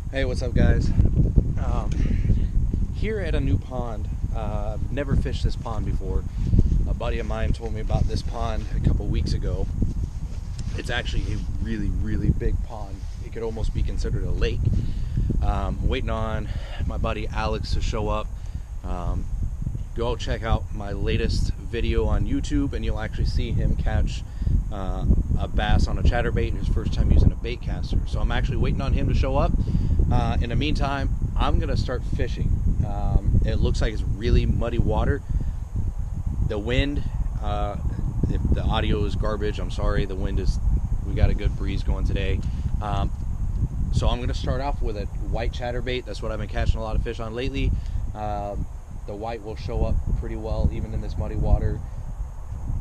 Hey, what's up, guys? Um, Here at a new pond. I've never fished this pond before. A buddy of mine told me about this pond a couple weeks ago. It's actually a really, really big pond. It could almost be considered a lake. Waiting on my buddy Alex to show up. Go check out my latest video on YouTube, and you'll actually see him catch a bass on a chatterbait, his first time using a bait caster. So I'm actually waiting on him to show up. In the meantime, I'm gonna start fishing. It looks like it's really muddy water. The wind, if the audio is garbage, I'm sorry. The wind is, we got a good breeze going today. So I'm gonna start off with a white chatterbait. That's what I've been catching a lot of fish on lately. The white will show up pretty well even in this muddy water.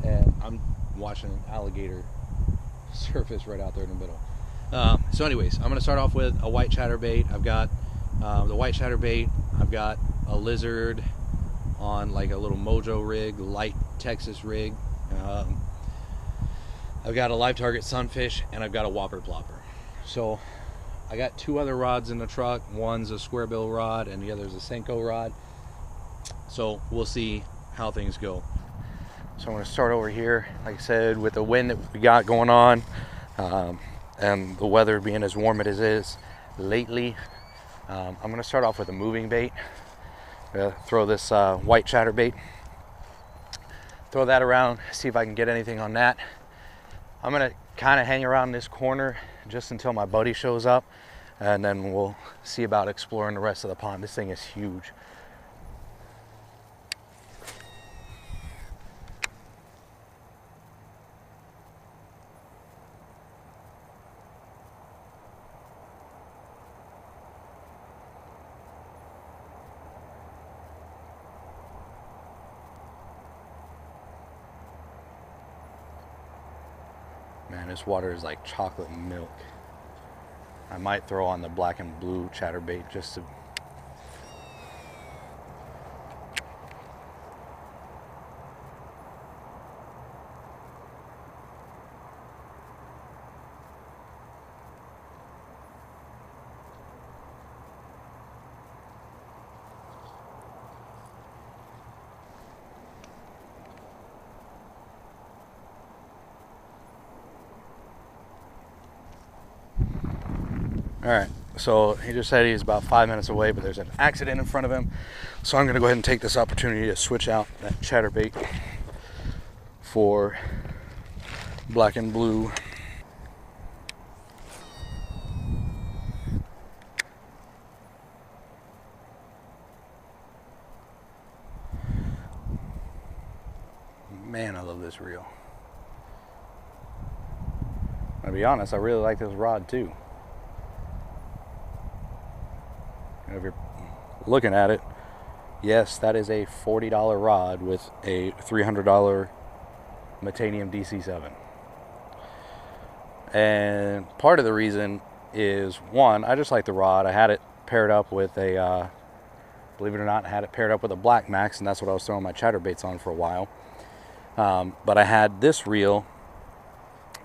And I'm watching an alligator surface right out there in the middle. So anyways, I'm gonna start off with a white chatterbait. I've got the white chatterbait. I've got a lizard on like a little Mojo rig, light Texas rig. I've got a live target sunfish, and I've got a whopper plopper. So I got two other rods in the truck. One's a square bill rod and the other's a Senko rod. So we'll see how things go. So I'm going to start over here, like I said, with the wind that we got going on, and the weather being as warm as it is lately. I'm going to start off with a moving bait. Throw this white chatterbait, throw that around, see if I can get anything on that. I'm going to kind of hang around this corner just until my buddy shows up, and then we'll see about exploring the rest of the pond. This thing is huge. Man, this water is like chocolate milk. I might throw on the black and blue chatterbait just to... All right, so he just said he's about 5 minutes away, but there's an accident in front of him. So I'm gonna go ahead and take this opportunity to switch out that chatterbait for black and blue. Man, I love this reel. I'm gonna be honest, I really like this rod too. If you're looking at it, yes, that is a $40 rod with a $300 Metanium DC7. And part of the reason is, one, I just like the rod. I had it paired up with a, believe it or not, I had it paired up with a Black Max, and that's what I was throwing my chatterbaits on for a while. But I had this reel,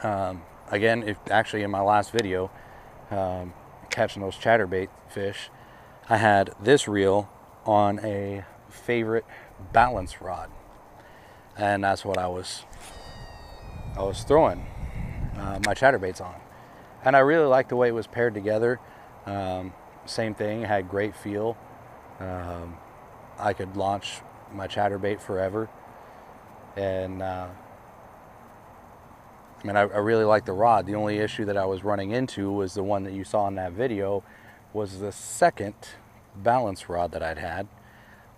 again, actually in my last video, catching those chatterbait fish, I had this reel on a favorite balance rod, and that's what I was throwing my chatterbaits on, and I really liked the way it was paired together. Same thing, had great feel. I could launch my chatterbait forever, and I mean, I really liked the rod. The only issue that I was running into was the one that you saw in that video, was the second balance rod that I'd had.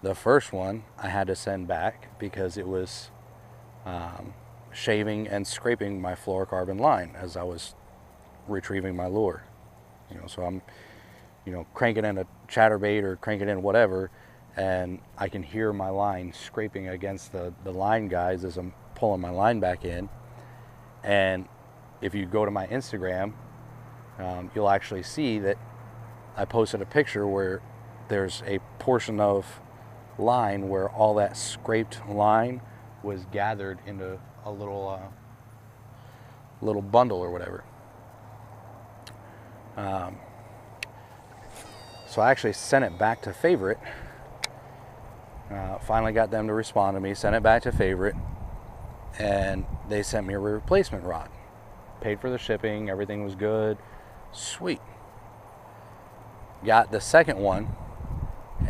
The first one I had to send back because it was shaving and scraping my fluorocarbon line as I was retrieving my lure. So I'm, cranking in a chatterbait or cranking in whatever, and I can hear my line scraping against the line guides as I'm pulling my line back in. And if you go to my Instagram, you'll actually see that I posted a picture where there's a portion of line where all that scraped line was gathered into a little bundle or whatever. So I actually sent it back to Favorite. Finally got them to respond to me, sent it back to Favorite, and they sent me a replacement rod. Paid for the shipping, everything was good. Sweet. Got the second one,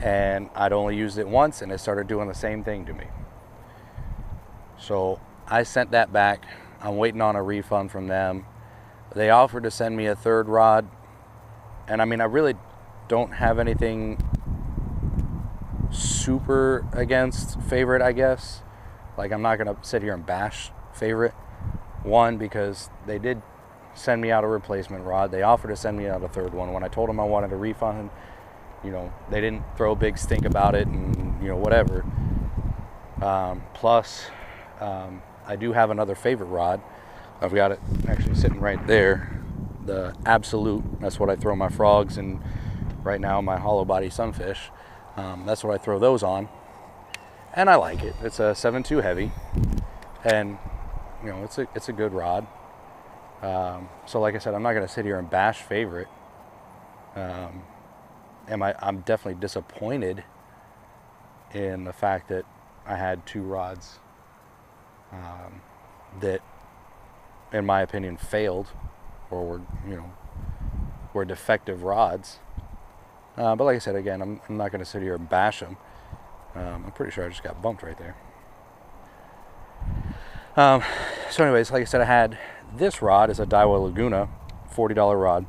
and I'd only used it once, and it started doing the same thing to me. So I sent that back. I'm waiting on a refund from them. They offered to send me a third rod, and I mean, I really don't have anything super against Favorite, I guess. Like, I'm not gonna sit here and bash Favorite. One, because they did send me out a replacement rod. They offered to send me out a third one. When I told them I wanted a refund, you know, they didn't throw a big stink about it, and, you know, whatever. Plus, I do have another Favorite rod. I've got it actually sitting right there. The Absolute, that's what I throw my frogs and right now my hollow body sunfish. That's what I throw those on. And I like it. It's a 7.2 heavy. And, you know, it's a good rod. So like I said, I'm not going to sit here and bash Favorite. I'm definitely disappointed in the fact that I had two rods that, in my opinion, failed or were defective rods. But like I said, again, I'm not going to sit here and bash them. I'm pretty sure I just got bumped right there. So anyways, like I said, I had this rod is a Daiwa Laguna, $40 rod,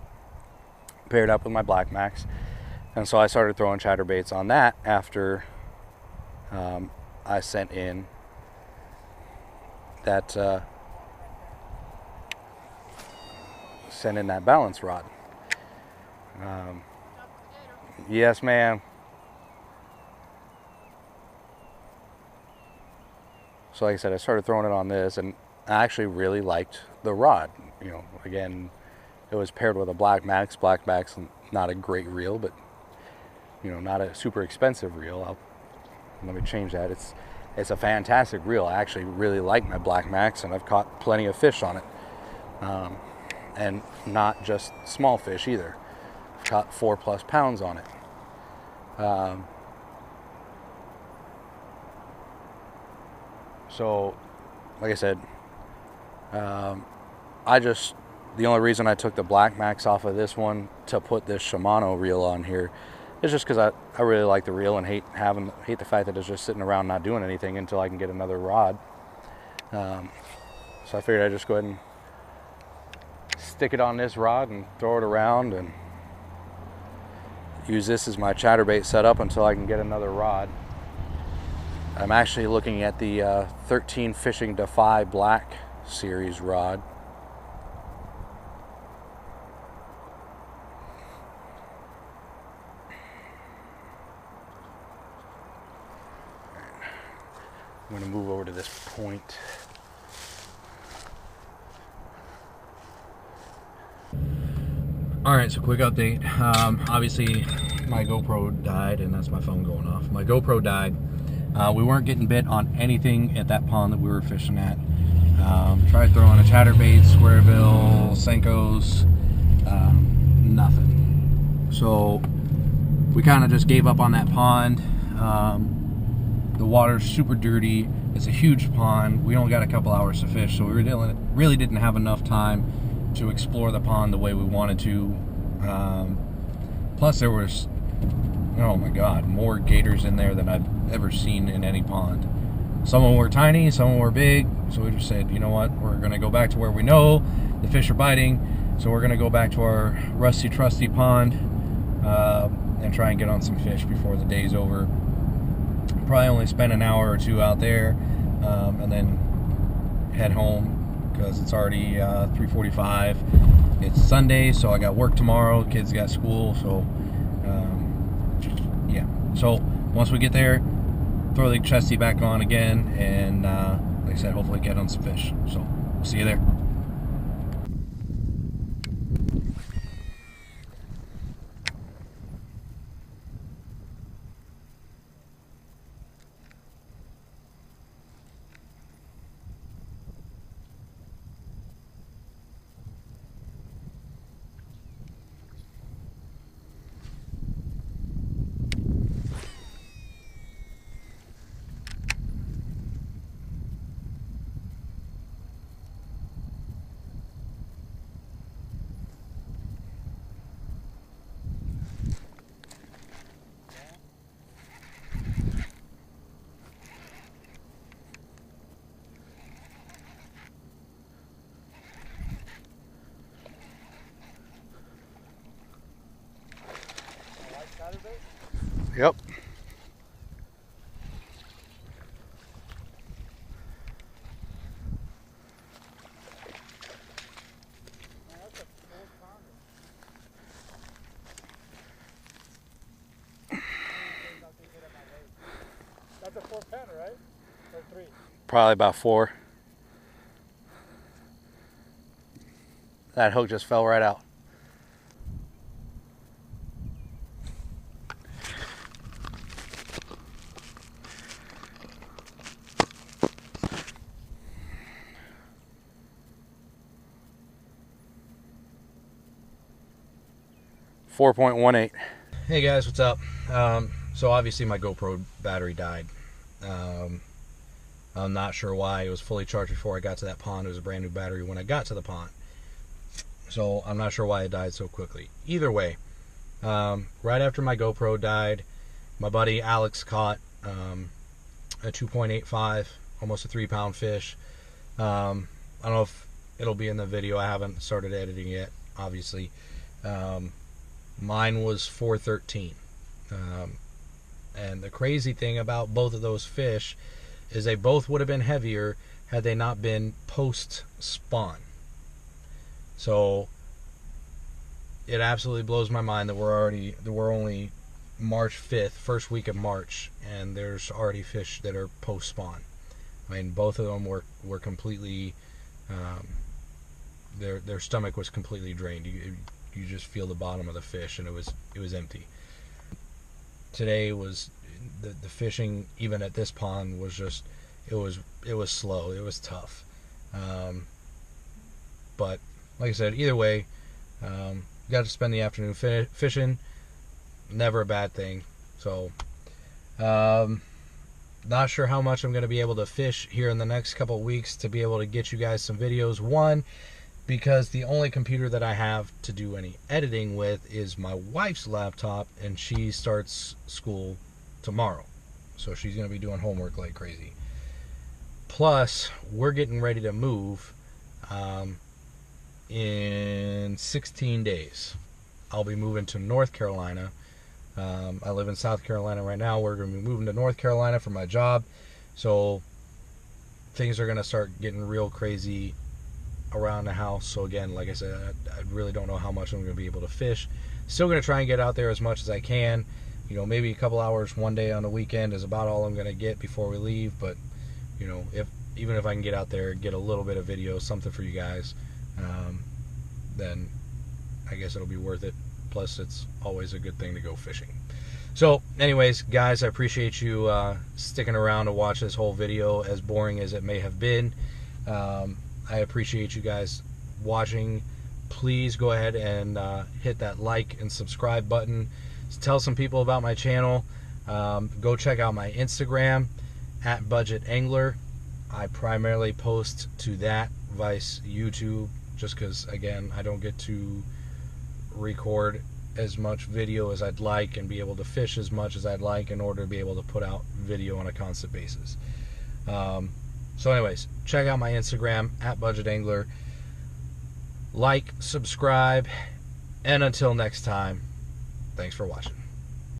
paired up with my Black Max. And so I started throwing chatterbaits on that after I sent in that balance rod. Yes, ma'am. So like I said, I started throwing it on this, and I actually really liked the rod. You know, again, it was paired with a Black Max. Black Max, not a great reel, but, you know, not a super expensive reel. Let me change that. It's a fantastic reel. I actually really like my Black Max, and I've caught plenty of fish on it. And not just small fish either. I've caught 4+ pounds on it. So, like I said, the only reason I took the Black Max off of this one to put this Shimano reel on here is just because I really like the reel and hate the fact that it's just sitting around not doing anything until I can get another rod. So I figured I'd just go ahead and stick it on this rod and throw it around and use this as my chatterbait setup until I can get another rod. I'm actually looking at the 13 Fishing Defy Black Series rod. I'm going to move over to this point. Alright, so quick update. Obviously my GoPro died, and that's my phone going off. My GoPro died. We weren't getting bit on anything at that pond that we were fishing at. Tried throwing a chatterbait, squarebill, Senkos, nothing. So we kind of just gave up on that pond. The water's super dirty. It's a huge pond. We only got a couple hours to fish, so we really didn't have enough time to explore the pond the way we wanted to. Plus there was, oh my god, more gators in there than I've ever seen in any pond. Some of them were tiny, some of them were big, so we just said, you know what, we're going to go back to where we know the fish are biting, so we're going to go back to our rusty, trusty pond and try and get on some fish before the day's over. Probably only spend an hour or two out there and then head home because it's already 3:45. It's Sunday, so I got work tomorrow, kids got school, so yeah. So once we get there, throw the trusty back on again, and like I said, hopefully get on some fish. So we'll see you there. Yep. That's a 4-pounder, right? Or 3? Probably about 4. That hook just fell right out. .18. Hey guys, what's up? So obviously my GoPro battery died. I'm not sure why. It was fully charged before I got to that pond. It was a brand new battery when I got to the pond. So I'm not sure why it died so quickly. Either way, right after my GoPro died, my buddy Alex caught a 2.85, almost a 3-pound fish. I don't know if it'll be in the video. I haven't started editing yet, obviously. Mine was 4.13. And the crazy thing about both of those fish is they both would have been heavier had they not been post-spawn. So it absolutely blows my mind that we're only March 5th, first week of March, and there's already fish that are post-spawn. I mean, both of them were completely, their stomach was completely drained. You just feel the bottom of the fish, and it was empty. Today was the fishing, even at this pond, was just it was slow. It was tough. But like I said, either way, got to spend the afternoon fishing. Never a bad thing. So, not sure how much I'm going to be able to fish here in the next couple of weeks to be able to get you guys some videos. One, because the only computer that I have to do any editing with is my wife's laptop, and she starts school tomorrow. So she's going to be doing homework like crazy. Plus, we're getting ready to move in 16 days. I'll be moving to North Carolina. I live in South Carolina right now. We're going to be moving to North Carolina for my job. So things are going to start getting real crazy around the house. So again, like I said, I really don't know how much I'm going to be able to fish. Still going to try and get out there as much as I can. You know, maybe a couple hours one day on the weekend is about all I'm going to get before we leave. But, you know, even if I can get out there and get a little bit of video, something for you guys, then I guess it'll be worth it. Plus, it's always a good thing to go fishing. So, anyways, guys, I appreciate you sticking around to watch this whole video, as boring as it may have been. I appreciate you guys watching. Please go ahead and hit that like and subscribe button. Tell some people about my channel. Go check out my Instagram at Budget Angler. I primarily post to that vice YouTube, just because, again, I don't get to record as much video as I'd like and be able to fish as much as I'd like in order to be able to put out video on a constant basis. So anyways, check out my Instagram at Budget Angler. Like, subscribe, and until next time, thanks for watching.